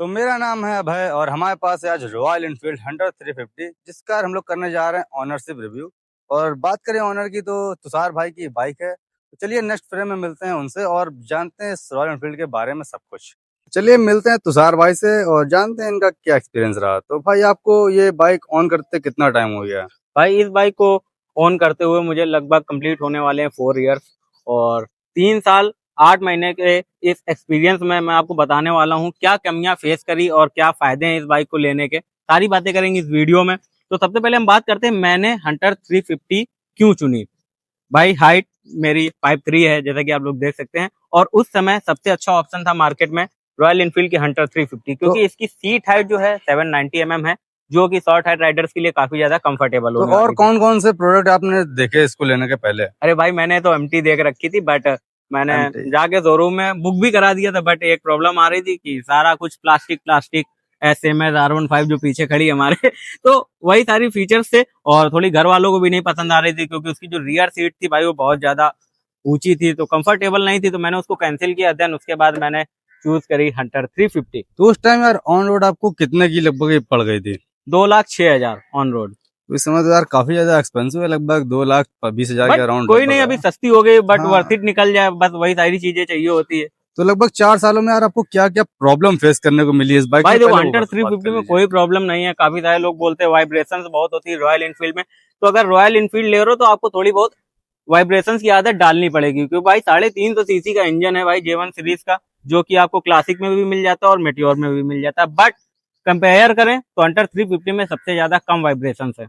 तो मेरा नाम है अभय और हमारे पास है आज रॉयल एनफील्ड हंटर 350 जिसका हम लोग करने जा रहे हैं ऑनरशिप रिव्यू। और बात करें ऑनर की तो तुषार भाई की बाइक है। तो चलिए नेक्स्ट फ्रेम में मिलते हैं उनसे और जानते हैं इस रॉयल एनफील्ड के बारे में सब कुछ। चलिए मिलते हैं तुषार भाई से और जानते हैं इनका क्या एक्सपीरियंस रहा। तो भाई आपको ये बाइक ऑन करते कितना टाइम हो गया? भाई इस बाइक को ऑन करते हुए मुझे लगभग कंप्लीट होने वाले हैं 4 इयर्स और 3 साल 8 महीने के इस एक्सपीरियंस में मैं आपको बताने वाला हूँ क्या कमियां फेस करी और क्या फायदे हैं इस बाइक को लेने के। सारी बातें करेंगे इस वीडियो में। तो सबसे पहले हम बात करते हैं मैंने हंटर 350 क्यों चुनी। भाई हाइट मेरी 5'3" है जैसा कि आप लोग देख सकते हैं और उस समय सबसे अच्छा ऑप्शन था मार्केट में रॉयल एनफील्ड की हंटर 350 क्योंकि इसकी सीट हाइट जो है 790 mm है जो कि शॉर्ट हाइट राइडर्स के लिए काफी ज्यादा कंफर्टेबल तो होने और वाली थी। कौन कौन से प्रोडक्ट आपने देखे इसको लेने के पहले? अरे भाई मैंने तो एमटी देख रखी थी बट मैंने MT? जाके शोरूम में बुक भी करा दिया था बट एक प्रॉब्लम आ रही थी कि सारा कुछ प्लास्टिक प्लास्टिक SMS R15 जो पीछे खड़ी है हमारे तो वही सारी फीचर्स थे और थोड़ी घर वालों को भी नहीं पसंद आ रही थी क्योंकि उसकी जो रियर सीट थी भाई वो बहुत ज्यादा ऊंची थी तो कंफर्टेबल नहीं थी तो मैंने उसको कैंसिल किया। देन उसके बाद मैंने चूज करी हंटर 350। तो उस टाइम यार ऑन रोड आपको कितने की लगभग ये पड़ गई थी? 2,06,000 ऑन रोड। तो इस समय तो यार काफी ज्यादा एक्सपेंसिव है, लगभग 2,20,000 के बट अराउंड कोई नहीं, अभी सस्ती हो गई बट हाँ। वर्थ इट निकल जाए बस वही सारी चीजें चाहिए होती है। तो लगभग 4 सालों में यार आपको क्या क्या प्रॉब्लम फेस करने को मिली इस बाइक में? भाई देखो पहले वो हंटर बात कर 350 में लीजिए। कोई प्रॉब्लम नहीं है। काफी सारे लोग बोलते हैं वाइब्रेशंस बहुत होती है रॉयल एनफील्ड में। तो अगर रॉयल एनफील्ड ले रहे हो तो आपको थोड़ी बहुत वाइब्रेशंस की आदत डालनी पड़ेगी क्योंकि भाई 350 सीसी का इंजन है भाई J1 सीरीज का जो कि आपको क्लासिक में भी मिल जाता है और मेट्योर में भी मिल जाता है। बट कंपेयर करें तो हंटर 350 में सबसे ज्यादा कम वाइब्रेशंस है।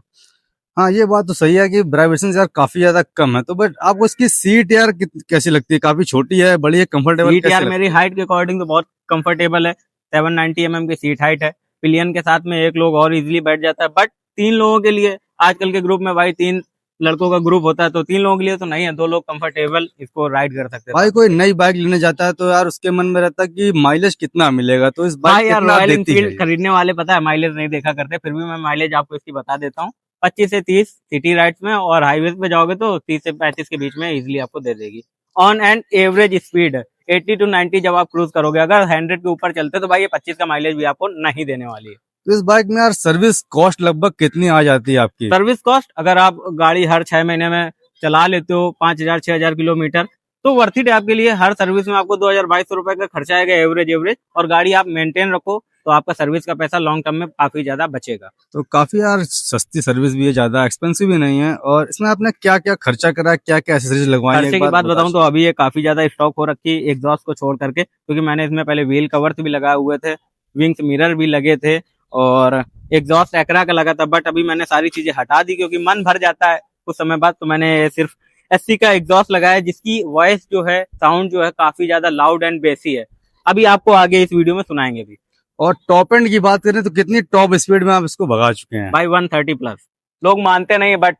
हाँ ये बात तो सही है कि वाइब्रेशन यार काफी ज्यादा कम है। तो बट आपको इसकी सीट यार कैसी लगती है? काफी छोटी है, बड़ी है, कंफर्टेबल सीट कैसी यार लगती मेरी है? हाइट के अकॉर्डिंग तो बहुत कंफर्टेबल है। 790 mm की सीट हाइट है। पिलियन के साथ में एक लोग और इजीली बैठ जाता है बट 3 लोगों के लिए आजकल के ग्रुप में भाई 3 लड़कों का ग्रुप होता है तो 3 लोगों के लिए तो नहीं है। 2 लोग कंफर्टेबल इसको राइड कर सकते भाई हैं। कोई नई बाइक लेने जाता है तो यार उसके मन में रहता है कि माइलेज कितना मिलेगा, तो इस बाइक हाँ यार कितना रॉयल देती है एनफील्ड ये? खरीदने वाले पता है माइलेज नहीं देखा करते फिर भी मैं माइलेज आपको इसकी बता देता हूँ। 25 से 30 सिटी राइड्स में और हाईवे पे जाओगे तो 30 से 35 के बीच में इजिली आपको दे देगी। On and average speed 80 to 90 जब आप क्रूज करोगे अगर 100 के ऊपर चलते तो भाई ये 25 का माइलेज भी आपको नहीं देने वाली है। तो इस बाइक में यार सर्विस कॉस्ट लगभग कितनी आ जाती है आपकी? सर्विस कॉस्ट अगर आप गाड़ी हर 6 महीने में चला लेते हो 5,000 6,000 किलोमीटर तो वर्थ इट है आपके लिए। हर सर्विस में आपको 2,200 रुपए का खर्चा आएगा एवरेज और गाड़ी आप मेंटेन रखो तो आपका सर्विस का पैसा लॉन्ग टर्म में काफी ज्यादा बचेगा। तो काफी यार सस्ती सर्विस भी है, ज्यादा एक्सपेंसिव भी नहीं है। और इसमें आपने क्या क्या खर्चा करा, क्या क्या एसेसरीज लगवाई, एक खर्चे की बार बात बता बताऊं तो अभी ये काफी ज्यादा स्टॉक हो रखी है एग्जॉस्ट को छोड़ करके क्योंकि मैंने इसमें पहले व्हील कवर्स भी लगाए हुए थे, विंग्स मिरर भी लगे थे और एग्जॉस्ट एक्रा का लगा था बट अभी मैंने सारी चीजें हटा दी क्योंकि मन भर जाता है कुछ समय बाद। तो मैंने सिर्फ SC का एग्जॉस्ट लगाया जिसकी वॉइस जो है साउंड जो है काफी ज्यादा लाउड एंड बेसी है। अभी आपको आगे इस वीडियो में सुनाएंगे भी। और टॉप एंड की बात करें तो कितनी टॉप स्पीड में आप इसको भगा चुके हैं? भाई 130 प्लस। लोग मानते नहीं बट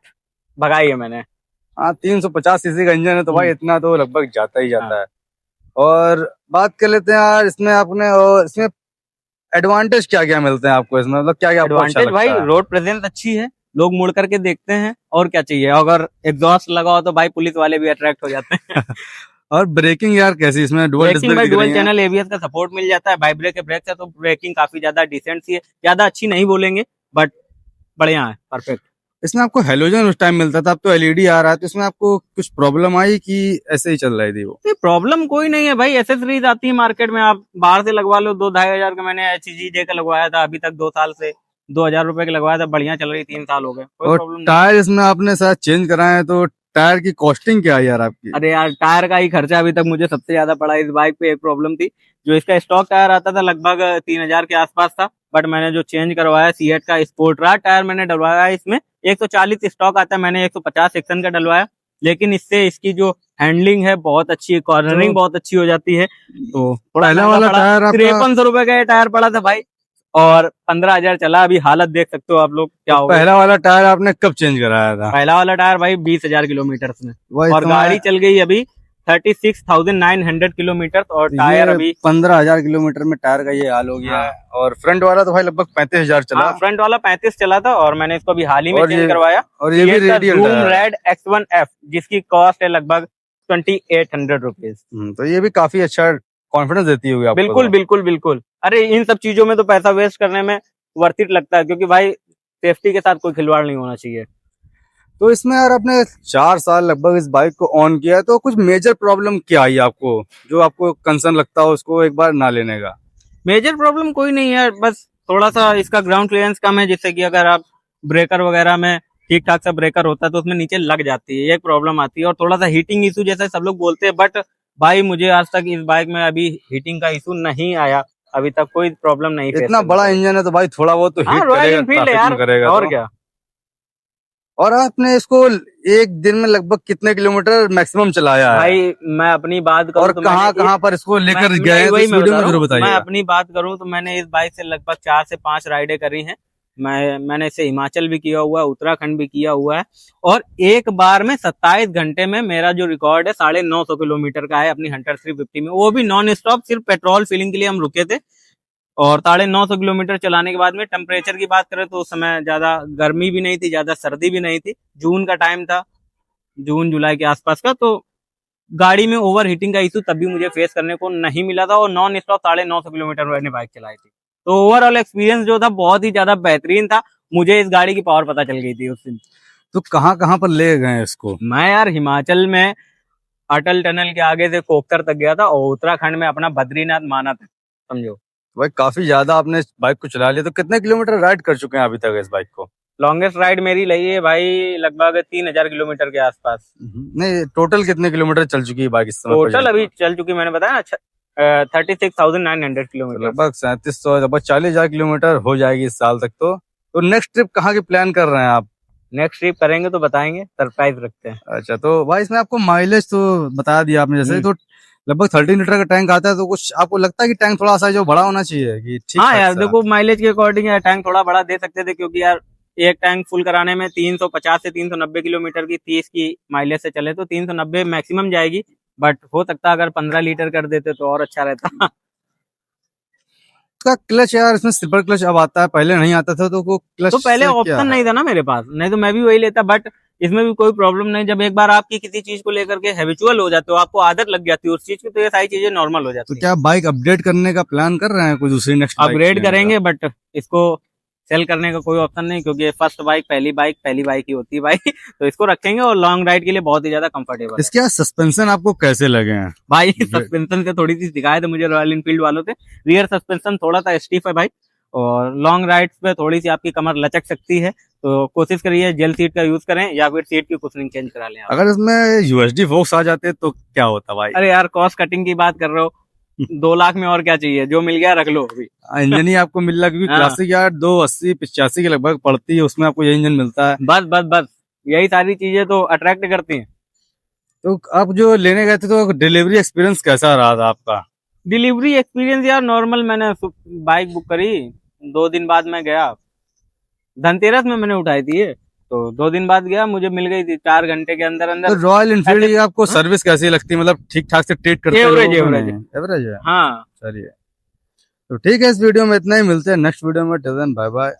भगाई है मैंने। हाँ 350 सीसी का इंजन है तो भाई इतना तो लगभग जाता ही हाँ। जाता है। और बात कर लेते हैं यार इसमें आपने, और इसमें एडवांटेज क्या क्या मिलते हैं आपको इसमें, मतलब क्या क्या आपको अच्छा एडवांटेज भाई लगता है? रोड प्रेजेंस अच्छी है। लोग मुड़ करके देखते हैं और क्या चाहिए। अगर एग्जॉस्ट लगाओ तो भाई पुलिस वाले भी अट्रैक्ट हो जाते हैं। और ब्रेकिंग यार कैसी, इसमें डुअल डिस्क ब्रेकिंग ब्रेक भाई दिख रही डुअल है? चैनल ABS का सपोर्ट मिल जाता है। बाई ब्रेक के ब्रेक से तो ब्रेकिंग काफी ज्यादा डिसेंट सी है। ज्यादा अच्छी नहीं बोलेंगे बट बढ़िया है, परफेक्ट। इसमें आपको हेलोजन उस टाइम मिलता था, अब तो LED आ रहा है, तो इसमें आपको कुछ प्रॉब्लम आई कि ऐसे ही चल रही थी वो? प्रॉब्लम कोई नहीं है भाई। एसेसरीज आती है मार्केट में, आप बाहर से लगवा लो 2-2,500 का। मैंने HGJ का लगवाया था अभी तक 2 साल से 2,000 रुपए का लगवाया था, बढ़िया चल रही, 3 साल हो गए, कोई और प्रॉब्लम नहीं। टायर इसमें आपने शायद चेंज कराए हैं, तो टायर की कॉस्टिंग क्या है यार आपकी? अरे यार टायर का ही खर्चा अभी तक मुझे सबसे ज्यादा पड़ा। इस बाइक पे एक प्रॉब्लम थी, जो इसका स्टॉक टायर आता था लगभग 3,000 के आसपास था बट मैंने जो चेंज करवाया सीएट का स्पोर्टरा टायर मैंने डलवाया। इसमें 140 स्टॉक आता है, मैंने 150 सेक्शन का डलवाया लेकिन इससे इसकी जो हैंडलिंग है बहुत अच्छी है, कॉर्नरिंग बहुत अच्छी हो जाती है। तो थोड़ा पहला महंगा वाला पड़ा, टायर आपका 5300 रुपए का ये टायर पड़ा था भाई और 15,000 चला। अभी हालत देख सकते हो आप लोग क्या हो गया। पहला वाला टायर आपने कब चेंज कराया था? पहला वाला टायर भाई 20,000 किलोमीटर में वही और तो गाड़ी चल गई अभी 36,900 किलोमीटर और टायर ये अभी 15,000 किलोमीटर में टायर का ये हाल हो गया है। और फ्रंट वाला तो भाई लगभग 35,000 चला। फ्रंट वाला 35 चला था और मैंने इसको अभी हाल ही में और चेंज करवाया। और ये भी रेडियल जूम टायर है। रेड X1F जिसकी कॉस्ट है लगभग 2,800 रुपीज। तो ये भी काफी अच्छा कॉन्फिडेंस देती होगी आपको। बिल्कुल तो। बिल्कुल बिल्कुल। अरे इन सब चीजों में तो पैसा वेस्ट करने में वर्थ इट लगता है, क्योंकि भाई सेफ्टी के साथ कोई खिलवाड़ नहीं होना चाहिए। तो इसमें यार आपने 4 साल लगभग इस बाइक को ऑन किया है, तो कुछ मेजर प्रॉब्लम क्या आई आपको जो आपको कंसर्न लगता हो उसको एक बार ना लेने का? मेजर प्रॉब्लम कोई नहीं है, बस थोड़ा सा इसका ग्राउंड क्लियरेंस कम है, जिससे कि अगर आप ब्रेकर वगैरह में ठीक ठाक सा ब्रेकर होता है तो उसमें नीचे लग जाती है, ये एक प्रॉब्लम आती है। और थोड़ा सा हीटिंग इशू जैसे सब लोग बोलते हैं, बट भाई मुझे आज तक इस बाइक में अभी हीटिंग का इशू नहीं आया, अभी तक कोई प्रॉब्लम नहीं फेस इतना बड़ा इंजन है तो भाई थोड़ा बहुत तो हाँ हीट रॉयल करेगा, इनफील्ड है ट्रैफिक यार, में करेगा और तो। क्या। और आपने इसको एक दिन में लगभग कितने किलोमीटर मैक्सिमम चलाया है? भाई मैं अपनी बात करूं और तो कहाँ मैंने कहाँ पर इसको लेकर मैं गए हैं, तो वही इस मैं वीडियो बता में रहा जरूर हूँ, मैं बताइएगा। अपनी बात करूं तो मैंने इस बाइक से लगभग 4 से 5 राइडें करी हैं। मैंने इसे हिमाचल भी किया हुआ है, उत्तराखंड भी किया हुआ है, और एक बार में 27 घंटे में मेरा जो रिकॉर्ड है 950 किलोमीटर का है अपनी हंटर 350 में, वो भी नॉन स्टॉप, सिर्फ पेट्रोल फिलिंग के लिए हम रुके थे। और 950 किलोमीटर चलाने के बाद में टेम्परेचर की बात करें तो उस समय ज्यादा गर्मी भी नहीं थी, ज्यादा सर्दी भी नहीं थी, जून का टाइम था, जून जुलाई के आसपास का। तो गाड़ी में ओवर हीटिंग का इशू तब भी मुझे फेस करने को नहीं मिला था, और नॉन स्टॉप 950 किलोमीटर मैंने बाइक चलाई थी। तो ओवरऑल एक्सपीरियंस जो था बहुत ही ज्यादा बेहतरीन था, मुझे इस गाड़ी की पावर पता चल गई थी उस दिन। तो कहाँ कहाँ पर ले गए हैं इसको? मैं यार हिमाचल में अटल टनल के आगे से कोकतर तक गया था, और उत्तराखंड में अपना बद्रीनाथ माना था, समझो। भाई काफी ज्यादा आपने इस बाइक को चला लिया, तो कितने किलोमीटर राइड कर चुके हैं अभी तक इस बाइक को? लॉन्गेस्ट राइड मेरी रही है भाई लगभग 3000 किलोमीटर के आसपास। नहीं, टोटल कितने किलोमीटर चल चुकी है बाइक इस समय टोटल present अभी में? चल चुकी मैंने बताया ना 36,900 तो किलोमीटर। लगभग 3700, लगभग 40,000 किलोमीटर हो जाएगी इस साल तक। तो नेक्स्ट ट्रिप कहाँ की प्लान कर रहे हैं आप? नेक्स्ट ट्रिप करेंगे तो बताएंगे, सरप्राइज रखते हैं। अच्छा, तो भाई इसमें आपको माइलेज तो बता दिया आपने, जैसे तो लगभग 13 लीटर का टैंक आता है, तो कुछ आपको लगता है कि टैंक थोड़ा सा जो बड़ा होना चाहिए कि ठीक हाँ ठाक यार सा? देखो, माइलेज के अकॉर्डिंग यार टैंक थोड़ा बड़ा दे सकते थे, क्योंकि यार एक टैंक फुल कराने में 350 से 390 किलोमीटर की 30 की माइलेज से चले तो 390 मैक्सिमम जाएगी, बट हो सकता अगर 15 लीटर कर देते तो और अच्छा रहता। इसका क्लच यार, इसमें स्लिपर क्लच अब आता है, पहले नहीं आता था, तो वो क्लच तो पहले से क्या ऑप्शन है? नहीं था ना मेरे पास, नहीं तो मैं भी वही लेता, बट इसमें भी कोई प्रॉब्लम नहीं। जब एक बार आपकी किसी चीज को लेकर के हैबिचुअल हो जाते हो, आपको आदत लग जाती है उस चीज की, तो ये सारी चीजें नॉर्मल हो तो जाती है। क्या बाइक अपडेट करने का प्लान कर रहे हैं, कोई दूसरी नेक्स्ट बाइक अपग्रेड लेने का? करेंगे, बट इसको सेल करने का कोई ऑप्शन नहीं, क्योंकि फर्स्ट बाइक पहली बाइक ही होती है भाई। तो इसको रखेंगे, और लॉन्ग राइड के लिए बहुत ही ज्यादा कंफर्टेबल है। इसके यार सस्पेंशन आपको कैसे लगे हैं? भाई सस्पेंशन से थोड़ी सी शिकायत है मुझे रॉयल इनफील्ड वालों से, रियर सस्पेंशन थोड़ा सा स्टीफ है भाई, और लॉन्ग राइड्स पे थोड़ी सी आपकी कमर लचक सकती है, तो कोशिश करिए जेल सीट का यूज करें, या फिर सीट की कुशनिंग चेंज करा लें आप। अगर इसमें यूएसडी फोक्स आ जाते तो क्या होता भाई? अरे यार कॉस्ट कटिंग की बात कर रहे हो, 2 लाख में और क्या चाहिए, जो मिल गया रख लो अभी। इंजन ही आपको मिल रहा है, क्योंकि हाँ। क्लासिक यार 280-85 के लगभग पड़ती है, उसमें आपको ये इंजन मिलता है। बस बस बस, यही सारी चीजें तो अट्रैक्ट करती हैं। तो आप जो लेने गए थे, तो डिलीवरी एक्सपीरियंस कैसा रहा था आपका? डिलीवरी एक्सपीरियंस यार नॉर्मल, मैंने बाइक बुक करी, 2 दिन बाद मैं गया, धनतेरस में मैंने उठाई थी ये, तो 2 दिन बाद गया, मुझे मिल गई थी 4 घंटे के अंदर तो अंदर। रॉयल इनफील्ड की आपको हाँ? सर्विस कैसी लगती है, मतलब ठीक ठाक से ट्रीट करते हैं एवरेज लोगों को? एवरेज एवरेज है। हाँ। चलिए, तो ठीक है, इस वीडियो में इतना ही, मिलते हैं नेक्स्ट वीडियो में। Till then bye bye.